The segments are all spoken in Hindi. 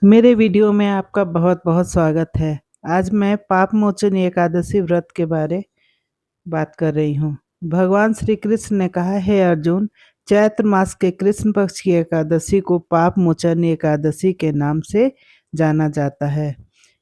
मेरे वीडियो में आपका बहुत बहुत स्वागत है। आज मैं पाप मोचन एकादशी व्रत के बारे बात कर रही हूँ। भगवान श्री कृष्ण ने कहा, हे अर्जुन, चैत्र मास के कृष्ण पक्ष की एकादशी को पाप मोचन एकादशी के नाम से जाना जाता है।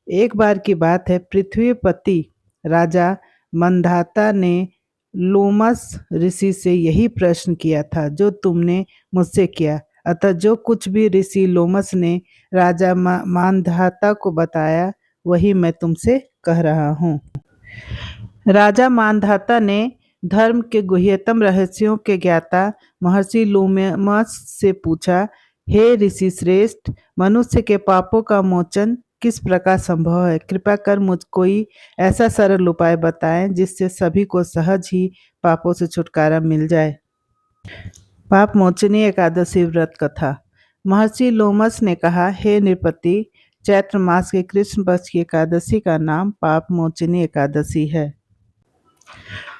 एक बार की बात है, पृथ्वीपति राजा मंधाता ने लोमस ऋषि से यही प्रश्न किया था जो तुमने मुझसे किया। अतः जो कुछ भी ऋषि लोमस ने राजा मांधाता को बताया वही मैं तुमसे कह रहा हूँ। राजा मांधाता ने धर्म के गुह्यतम रहस्यों के ज्ञाता महर्षि लोमस से पूछा, हे ऋषि श्रेष्ठ, मनुष्य के पापों का मोचन किस प्रकार संभव है? कृपा कर मुझ कोई ऐसा सरल उपाय बताएं जिससे सभी को सहज ही पापों से छुटकारा मिल जाए। पाप मोचनी एकादशी व्रत कथा। महर्षि लोमस ने कहा, हे नृपति, चैत्र मास के कृष्ण पक्ष की एकादशी का नाम पाप मोचनी एकादशी है।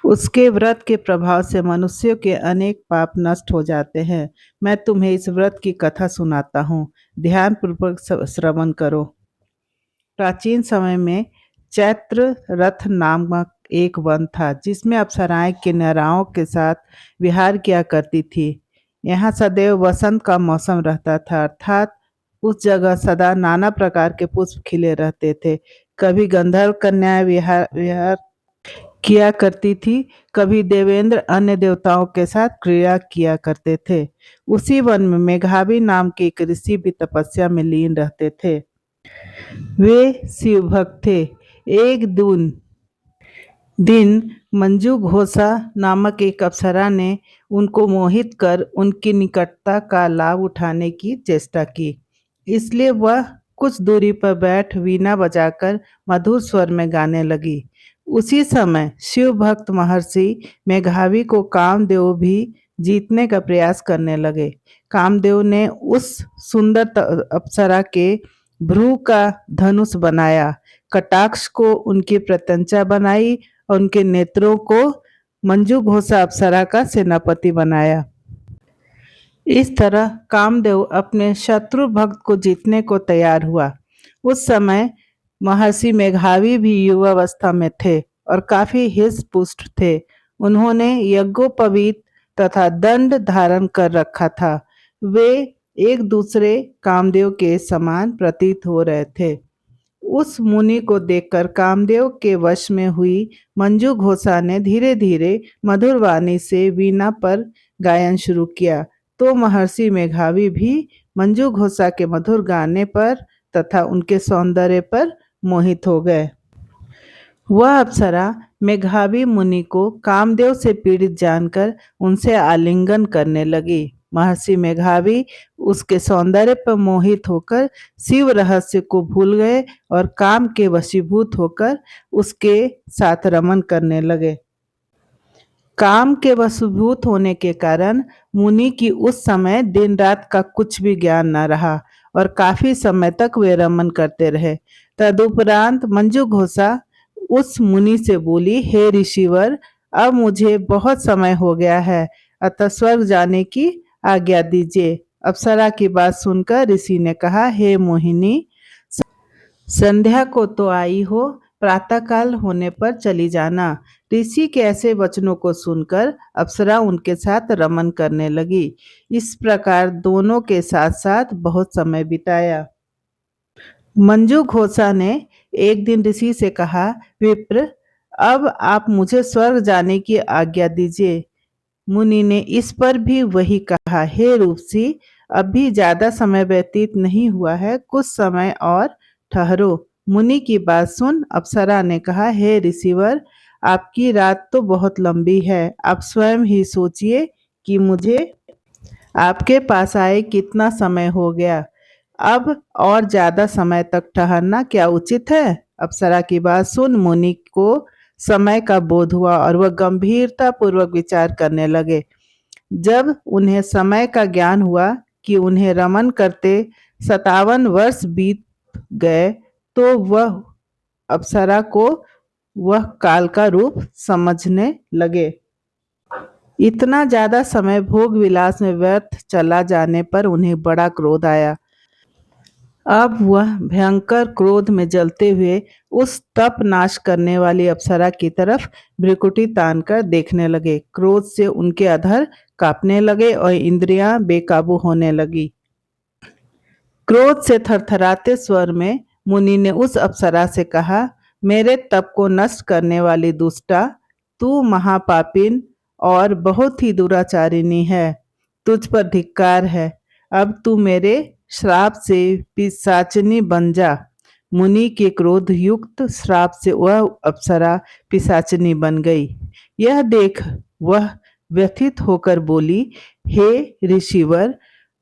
उसके व्रत के प्रभाव से मनुष्यों के अनेक पाप नष्ट हो जाते हैं। मैं तुम्हें इस व्रत की कथा सुनाता हूँ, ध्यानपूर्वक श्रवण करो। प्राचीन समय में चैत्र रथ नामक एक वन था जिसमें अप्सराएं किन्नराओं के साथ विहार किया करती थी। यहाँ सदैव वसंत का मौसम रहता था, अर्थात उस जगह सदा नाना प्रकार के पुष्प खिले रहते थे। कभी गंधर्व कन्याएं विहार विहार किया करती थी, कभी देवेंद्र अन्य देवताओं के साथ क्रीड़ा किया करते थे। उसी वन में मेघावी नाम के एक ऋषि भी तपस्या में लीन रहते थे। वे शिव भक्त थे। एक दिन मंजू घोषा नामक एक अप्सरा ने उनको मोहित कर उनकी निकटता का लाभ उठाने की चेष्टा की। इसलिए वह कुछ दूरी पर बैठ वीणा बजाकर मधुर स्वर में गाने लगी। उसी समय शिव भक्त महर्षि मेघावी को कामदेव भी जीतने का प्रयास करने लगे। कामदेव ने उस सुंदर अप्सरा के भ्रू का धनुष बनाया, कटाक्ष को उनकी प्रत्यंचा बनाई और उनके नेत्रों को मंजू घोषा अप्सरा का सेनापति बनाया। इस तरह कामदेव अपने शत्रु भक्त को जीतने को तैयार हुआ। उस समय महर्षि मेघावी भी युवावस्था में थे और काफी हृष्ट पुष्ट थे। उन्होंने यज्ञोपवीत तथा दंड धारण कर रखा था। वे एक दूसरे कामदेव के समान प्रतीत हो रहे थे। उस मुनि को देखकर कामदेव के वश में हुई मंजू घोषा ने धीरे धीरे मधुर वाणी से वीणा पर गायन शुरू किया, तो महर्षि मेघावी भी मंजू घोषा के मधुर गाने पर तथा उनके सौंदर्य पर मोहित हो गए। वह अप्सरा मेघावी मुनि को कामदेव से पीड़ित जानकर उनसे आलिंगन करने लगी। महर्षि मेघावी उसके सौंदर्य पर मोहित होकर शिव रहस्य को भूल गए और काम के वशीभूत होकर उसके साथ रमन करने लगे। काम के वशीभूत होने के कारण मुनि की उस समय दिन रात का कुछ भी ज्ञान न रहा और काफी समय तक वे रमन करते रहे। तदुपरांत मंजू घोषा उस मुनि से बोली, हे ऋषिवर, अब मुझे बहुत समय हो गया है, अतः स्वर्ग जाने की आज्ञा दीजिए। अप्सरा की बात सुनकर ऋषि ने कहा, हे मोहिनी, संध्या को तो आई हो, प्रातःकाल होने पर चली जाना। ऋषि के ऐसे वचनों को सुनकर अप्सरा उनके साथ रमन करने लगी। इस प्रकार दोनों के साथ साथ बहुत समय बिताया। मंजू घोषा ने एक दिन ऋषि से कहा, विप्र, अब आप मुझे स्वर्ग जाने की आज्ञा दीजिए। मुनि ने इस पर भी वही कहा, हे रूपसी, अभी ज्यादा समय व्यतीत नहीं हुआ है, कुछ समय और ठहरो। मुनि की बात सुन अप्सरा ने कहा, हे ऋषिवर, आपकी रात तो बहुत लंबी है, आप स्वयं ही सोचिए कि मुझे आपके पास आए कितना समय हो गया। अब और ज्यादा समय तक ठहरना क्या उचित है? अप्सरा की बात सुन मुनि को समय का बोध हुआ और वह गंभीरता पूर्वक विचार करने लगे। जब उन्हें समय का ज्ञान हुआ कि उन्हें रमन करते 57 वर्ष बीत गए, तो वह अप्सरा को वह काल का रूप समझने लगे। इतना ज्यादा समय भोग विलास में व्यर्थ चला जाने पर उन्हें बड़ा क्रोध आया। अब वह भयंकर क्रोध में जलते हुए उस तप नाश करने वाली अप्सरा की तरफ भ्रिकुटी तानकर देखने लगे। क्रोध से उनके अधर कांपने लगे और इंद्रियां बेकाबू होने लगी। क्रोध से थरथराते स्वर में मुनि ने उस अप्सरा से कहा, मेरे तप को नष्ट करने वाली दुष्टा, तू महापापिन और बहुत ही दुराचारिणी है। तुझ पर धिक्कार है। अब तू मेरे श्राप से पिशाचिनी बन जा। मुनि के क्रोध युक्त श्राप से वह अप्सरा पिशाचिनी बन गई। यह देख वह व्यथित होकर बोली, हे ऋषिवर,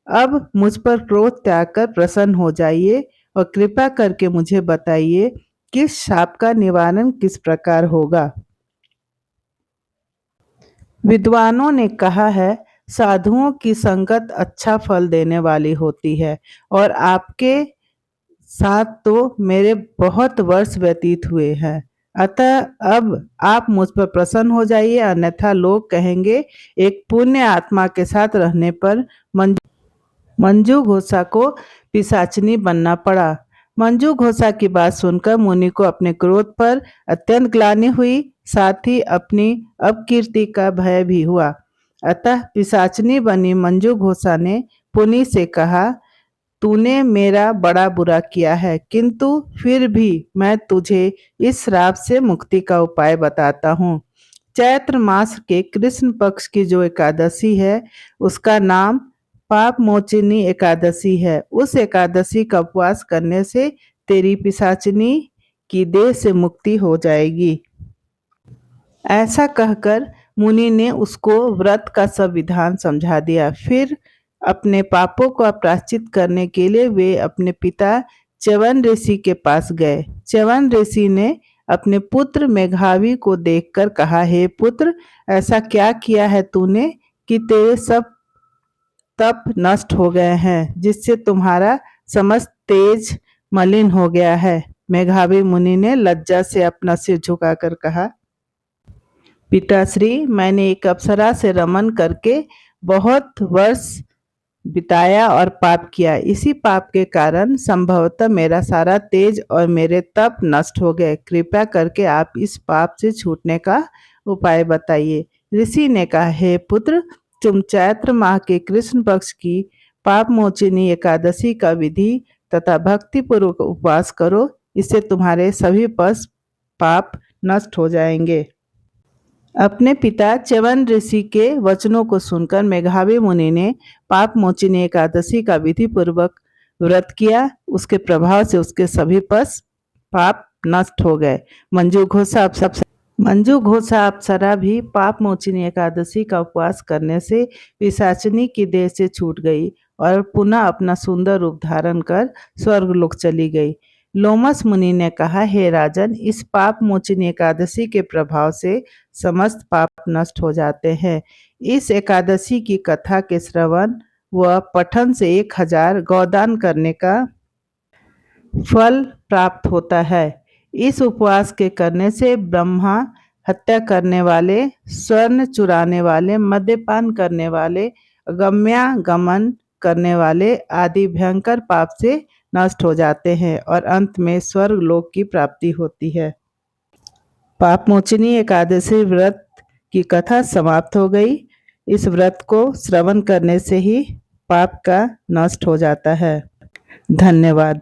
अब मुझ पर क्रोध त्याग कर प्रसन्न हो जाइए और कृपा करके मुझे बताइए कि शाप का निवारण किस प्रकार होगा। विद्वानों ने कहा है, साधुओं की संगत अच्छा फल देने वाली होती है और आपके साथ तो मेरे बहुत वर्ष व्यतीत हुए हैं। अतः अब आप मुझ पर प्रसन्न हो जाइए, अन्यथा लोग कहेंगे एक पुण्य आत्मा के साथ रहने पर मंजू घोषा को पिशाचिनी बनना पड़ा। मंजू घोषा की बात सुनकर मुनि को अपने क्रोध पर अत्यंत ग्लानि हुई, साथ ही अपनी अपकीर्ति का भय भी हुआ। अतः पिशाचिनी बनी मंजू घोषा ने पुनि से कहा, तूने मेरा बड़ा बुरा किया है, किंतु फिर भी मैं तुझे इस श्राप से मुक्ति का उपाय बताता हूँ। चैत्र मास के कृष्ण पक्ष की जो एकादशी है, उसका नाम पाप मोचिनी एकादशी है। उस एकादशी का उपवास करने से तेरी पिशाचिनी की देह से मुक्ति हो जाएगी। ऐसा कहकर मुनि ने उसको व्रत का सब विधान समझा दिया। फिर अपने पापों का प्रायश्चित करने के लिए वे अपने पिता च्यवन ऋषि के पास गए। च्यवन ऋषि ने अपने पुत्र मेघावी को देखकर कहा, हे पुत्र, ऐसा क्या किया है तूने कि तेरे सब तप नष्ट हो गए हैं, जिससे तुम्हारा समस्त तेज मलिन हो गया है। मेघावी मुनि ने लज्जा से अपना सिर झुकाकर कहा, पिताश्री, मैंने एक अप्सरा से रमन करके बहुत वर्ष बिताया और पाप किया। इसी पाप के कारण संभवतः मेरा सारा तेज और मेरे तप नष्ट हो गए। कृपया करके आप इस पाप से छूटने का उपाय बताइए। ऋषि ने कहा, हे पुत्र, तुम चैत्र माह के कृष्ण पक्ष की पाप मोचिनी एकादशी का विधि तथा भक्तिपूर्वक उपवास करो। इससे तुम्हारे सभी पाप नष्ट हो जाएंगे। अपने पिता च्यवन ऋषि के वचनों को सुनकर मेघावी मुनि ने पाप मोचिनी एकादशी का विधि पूर्वक व्रत किया। उसके प्रभाव से उसके सभी पाप नष्ट हो गए। मंजू घोषा अप्सरा भी पाप मोचिनी एकादशी का उपवास करने से पिशाचिनी की देह से छूट गई और पुनः अपना सुंदर रूप धारण कर स्वर्गलोक चली गई। लोमस मुनि ने कहा, हे राजन, इस पाप मोचिनी एकादशी के प्रभाव से समस्त पाप नष्ट हो जाते हैं। इस एकादशी की कथा के श्रवण व पठन से 1000 गौदान करने का फल प्राप्त होता है। इस उपवास के करने से ब्रह्मा हत्या करने वाले, स्वर्ण चुराने वाले, मद्यपान करने वाले, गमन करने वाले आदि भयंकर पाप से नष्ट हो जाते हैं और अंत में स्वर्ग लोक की प्राप्ति होती है। पाप मोचिनी एकादशी व्रत की कथा समाप्त हो गई। इस व्रत को श्रवण करने से ही पाप का नष्ट हो जाता है। धन्यवाद।